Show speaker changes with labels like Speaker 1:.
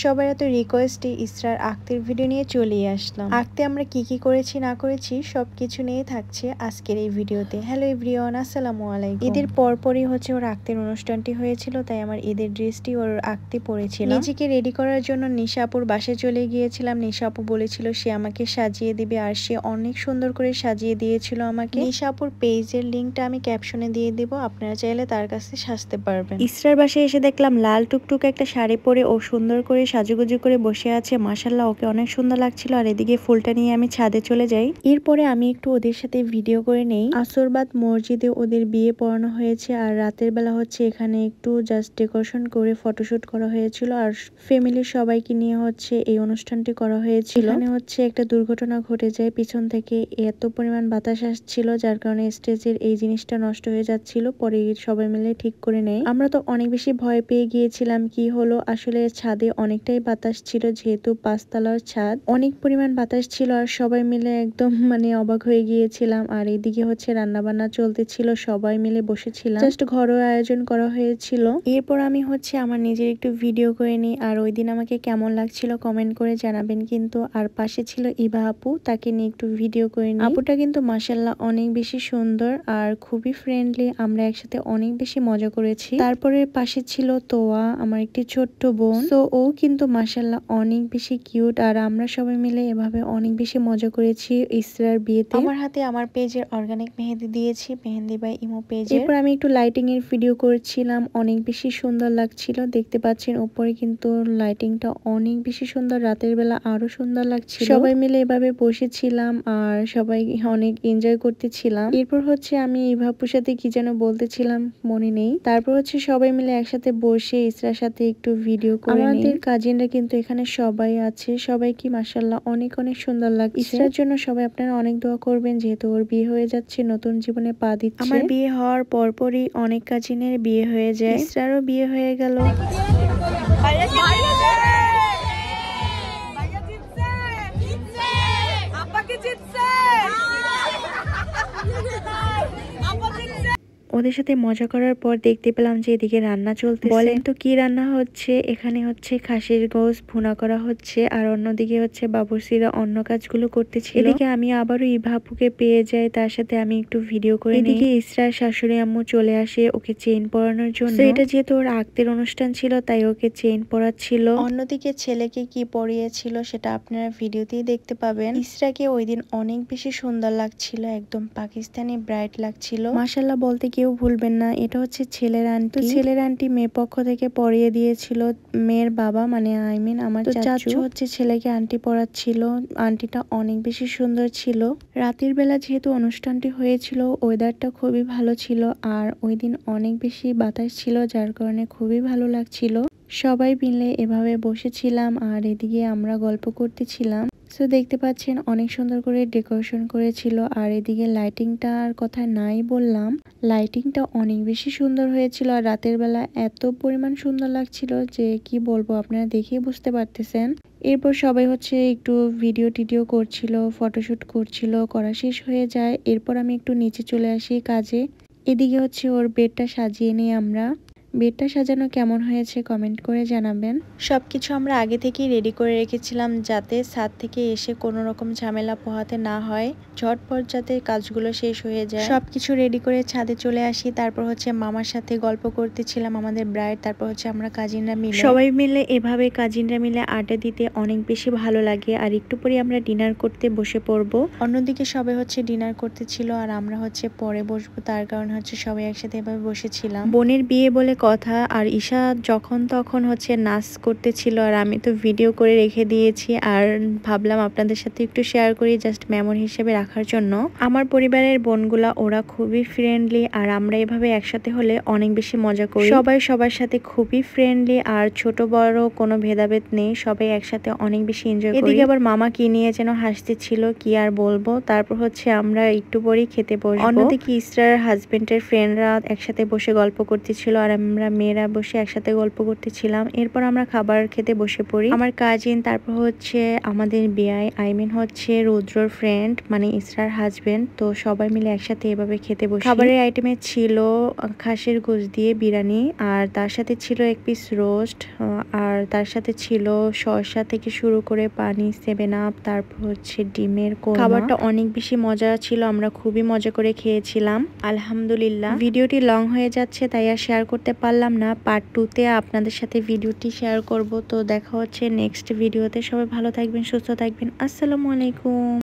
Speaker 1: সবার এত রিকোয়েস্টে ইসরার আক্তের ভিডিও নিয়ে চলে আসলাম। আক্তে আমরা কি করেছি না করেছি সবকিছু নিয়ে থাকছে আজকের এই ভিডিওতে। হ্যালো এভরিওয়ান, আসসালামু আলাইকুম। ঈদের পরপরই হচ্ছে ওর আক্তের অনুষ্ঠানটি হয়েছিল, তাই আমার ঈদের ড্রেসটি ওর আক্তে পরেছিল। নিজেকে রেডি করার জন্য নিশা আপুর বাসায় চলে গিয়েছিলাম। নিশা আপু বলেছিল সে আমাকে সাজিয়ে দিবে, আর সে অনেক সুন্দর করে সাজিয়ে দিয়েছিল আমাকে। নিশা আপুর পেজের লিঙ্কটা আমি ক্যাপশনে দিয়ে দিব, আপনারা চাইলে তার কাছে সাজতে পারবেন। ইসরার বাসায় এসে দেখলাম লাল টুকটুক একটা শাড়ি পরে ও সুন্দর করে সাজুগুজু করে বসে আছে। মাশাআল্লাহ, ওকে অনেক সুন্দর লাগছিল। আর এদিকে ফুলটা নিয়ে আমি ছাদে চলে যাই। এরপরে আমি একটু ওদের সাথে ভিডিও করে নেই। আসরবাদ মসজিদে ওদের বিয়ে পড়ানো হয়েছে, আর রাতের বেলা হচ্ছে এখানে একটু জাস্ট ডেকোরেশন করে ফটোশুট করা হয়েছিল, আর ফ্যামিলির সবাইকে নিয়ে হচ্ছে এই অনুষ্ঠানটি করা হয়েছিল। এখানে হচ্ছে একটা দুর্ঘটনা ঘটে যায়, পিছন থেকে এত পরিমাণ বাতাস আসছিল যার কারণে স্টেজের এই জিনিসটা নষ্ট হয়ে যাচ্ছিল। পরে সবাই মিলে ঠিক করে নেয়। আমরা তো অনেক বেশি ভয় পেয়ে গিয়েছিলাম। কি হলো, আসলে ছাদে অনেকটাই বাতাস ছিল, যেহেতু 5 তলার ছাদ, অনেক পরিমাণ বাতাস ছিল, আর সবাই মিলে একদম অবাক হয়ে গিয়েছিলাম। আর এদিকে হচ্ছে রান্না বান্না চলতেছিল, সবাই মিলে বসেছিলাম, জাস্ট ঘরোয়া আয়োজন করা হয়েছিল। এরপর আমি হচ্ছে আমার নিজের একটু ভিডিও করে নিই। আর ওই দিন আমাকে কেমন লাগছিল কমেন্ট করে জানাবেন কিন্তু। আর পাশে ছিল ইভা আপু, তাকে নিয়ে একটু ভিডিও করে নিই। আপুটা কিন্তু মাশাআল্লাহ অনেক বেশি সুন্দর আর খুবই ফ্রেন্ডলি। আমরা একসাথে অনেক বেশি মজা করেছি। তারপরে পাশে ছিল তোয়া, আমার একটি ছোট্ট বোন। তো ও কিন্তু মাশাআল্লাহ অনেক বেশি কিউট। আর আমরা সবাই মিলে এভাবে অনেক বেশি মজা করেছি ইসরার বিয়েতে। আমার হাতে আমার পেজের অর্গানিক মেহেদি দিয়েছি, মেহেদি বাই ইমো পেজে। এরপর আমি একটু লাইটিং এর ভিডিও করছিলাম, অনেক বেশি সুন্দর লাগছিল। দেখতে পাচ্ছেন উপরে কিন্তু লাইটিংটা অনেক বেশি সুন্দর, রাতের বেলা আরো সুন্দর লাগছিল। সবাই মিলে এভাবে বসেছিলাম আর সবাই অনেক এনজয় করতেছিলাম। এরপর হচ্ছে আমি ইভাপুর সাথে কি যেন বলতেছিলাম, মনে নেই। তারপর হচ্ছে সবাই মিলে একসাথে বসে ইসরার সাথে একটু ভিডিও করে নিই। আমাদের কাজিনরা কিন্তু এখানে সবাই আছে, সবাই কি মাশাআল্লাহ অনেক সুন্দর লাগছে। ইসরার জন্য সবাই আপনারা অনেক দোয়া করবেন, যেহেতু ওর বিয়ে হয়ে যাচ্ছে, নতুন জীবনে পা দিচ্ছে। আমার বিয়ে হওয়ার পরপরই অনেক কাজিনের বিয়ে হয়ে যায়, ইসরারও বিয়ে হয়ে গেল। ওদের সাথে মজা করার পর দেখতে পেলাম যে এদিকে রান্না চলতেছে। বলেন তো কি রান্না হচ্ছে? এখানে হচ্ছে খাসির গোশত ভুনা করা হচ্ছে, আর অন্যদিকে হচ্ছে বাবুর্চিরা অন্য কাজগুলো করতেছিল। এদিকে আমি আবারও ইভা আপুকে পেয়ে যাই, তার সাথে আমি একটু ভিডিও করে নিই। এদিকে ইসরার শাশুড়ি আম্মু চলে আসে ওকে চেইন পরানোর জন্য। এটা যেহেতু ওর আক্তের অনুষ্ঠান ছিল, তাই ওকে চেইন পরাচ্ছিল। অন্যদিকে ছেলেকে কি পরিয়েছিল সেটা আপনারা ভিডিওতেই দেখতে পাবেন। ইসরাকে ওই দিন অনেক বেশি সুন্দর লাগছিল, একদম পাকিস্তানি ব্রাইট লাগছিল। মাশাআল্লাহ বলতে কেউ ভুলবেন না, এটা হচ্ছে ছেলের আন্টি। ছেলের আন্টি মেয়ে পক্ষ থেকে পরিয়ে দিয়েছিল মেয়ের বাবা, মানে আই মিন আমার চাচু হচ্ছে ছেলেকে আন্টি পরাচ্ছিল। আন্টিটা অনেক বেশি সুন্দর ছিল। রাতের বেলা যেহেতু অনুষ্ঠানটি হয়েছিল, ওয়েদারটা খুবই ভালো ছিল, আর ওই দিন অনেক বেশি বাতাস ছিল, যার কারণে খুবই ভালো লাগছিল। সবাই মিলে এভাবে বসেছিলাম, আর এদিকে আমরা গল্প করতেছিলাম। সো দেখতে পাচ্ছেন অনেক সুন্দর করে ডেকোরেশন করেছিল। আর এদিকে লাইটিংটার কথা নাই বললাম, লাইটিংটা অনেক বেশি সুন্দর হয়েছিল, আর রাতের বেলা এত পরিমাণ সুন্দর লাগছিল যে কি বলবো, আপনারা দেখেই বুঝতে পারতেছেন। এরপর সবাই হচ্ছে একটু ভিডিও টিডিও করছিল, ফটোশুট করছিল, করা শেষ হয়ে যায়। এরপর আমি একটু নিচে চলে আসি কাজে। এদিকে হচ্ছে ওর বেডটা সাজিয়ে নিই আমরা। বেডটা সাজানো কেমন হয়েছে কমেন্ট করে জানাবেন। সবকিছু আমরা আগে থেকেই রেডি করে রেখেছিলাম, যাতে ছাদ থেকে এসে কোনো রকম ঝামেলা পোহাতে না হয়, ঝটপট যাতে কাজগুলো শেষ হয়ে যায়। সবকিছু রেডি করে ছাদে চলে আসি। তারপর হচ্ছে মামার সাথে গল্প করতেছিলাম, আমাদের ব্রাইড। তারপর হচ্ছে আমরা কাজিনরা মিলে, সবাই মিলে এভাবে কাজিনরা মিলে আড্ডা দিতে অনেক বেশি ভালো লাগে। আর একটু পরে আমরা ডিনার করতে বসে পড়বো। অন্যদিকে সবাই হচ্ছে ডিনার করতেছিল, আর আমরা হচ্ছে পরে বসবো, তার কারণে হচ্ছে সবাই একসাথে এভাবে বসেছিলাম। বোনের বিয়ে বলে কথা, আর ঈশা যখন তখন হচ্ছে নাচ করতেছিল, আর আমি তো ভিডিও করে রেখে দিয়েছি, আর ভাবলাম আপনাদের সাথে একটু শেয়ার করি, জাস্ট মেমোরি হিসেবে রাখার জন্য। আমার পরিবারের বোনগুলা ওরা খুবই ফ্রেন্ডলি, আর আমরা এভাবে একসাথে হলে অনেক বেশি মজা করি। সবাই সবার সাথে খুবই ফ্রেন্ডলি, আর ছোট বড় কোনো ভেদাভেদ নেই, সবাই একসাথে অনেক বেশি এনজয় করি। এদিকে আবার মামা কি নিয়ে যেন হাসতেছিল, কি আর বলবো। তারপর হচ্ছে আমরা একটু পরেই খেতে বসবো। অন্যদিকে ইসরার হাজবেন্ডের ফ্রেন্ডরা একসাথে বসে গল্প করতেছিল, আর আমি আমরা মেয়েরা বসে একসাথে গল্প করতেছিলাম। এরপর আমরা খাবার খেতে বসে পড়ি। আমার কাজিন, তারপর হচ্ছে আমাদের বিয়াই, আই মিন হচ্ছে রুদ্রর ফ্রেন্ড, মানে ইসরার হাজবেন্ড। তো সবাই মিলে একসাথে এভাবে খেতে বসি। খাবারের আইটেমে ছিল খাসির গোশ দিয়ে বিরিয়ানি, আর তার সাথে ছিল এক পিস রোস্ট, আর তার সাথে ছিল শসা থেকে শুরু করে পানি, 7 আপ, তারপর হচ্ছে ডিমের কোরমা। খাবারটা অনেক বেশি মজা ছিল, আমরা খুবই মজা করে খেয়েছিলাম আলহামদুলিল্লাহ। ভিডিওটি লং হয়ে যাচ্ছে তাই আর শেয়ার করতে পারলাম না। পার্ট 2-তে আপনাদের সাথে ভিডিওটি শেয়ার করব। তো দেখা হচ্ছে নেক্সট ভিডিওতে। সবাই ভালো থাকবেন, সুস্থ থাকবেন। আসসালামু আলাইকুম।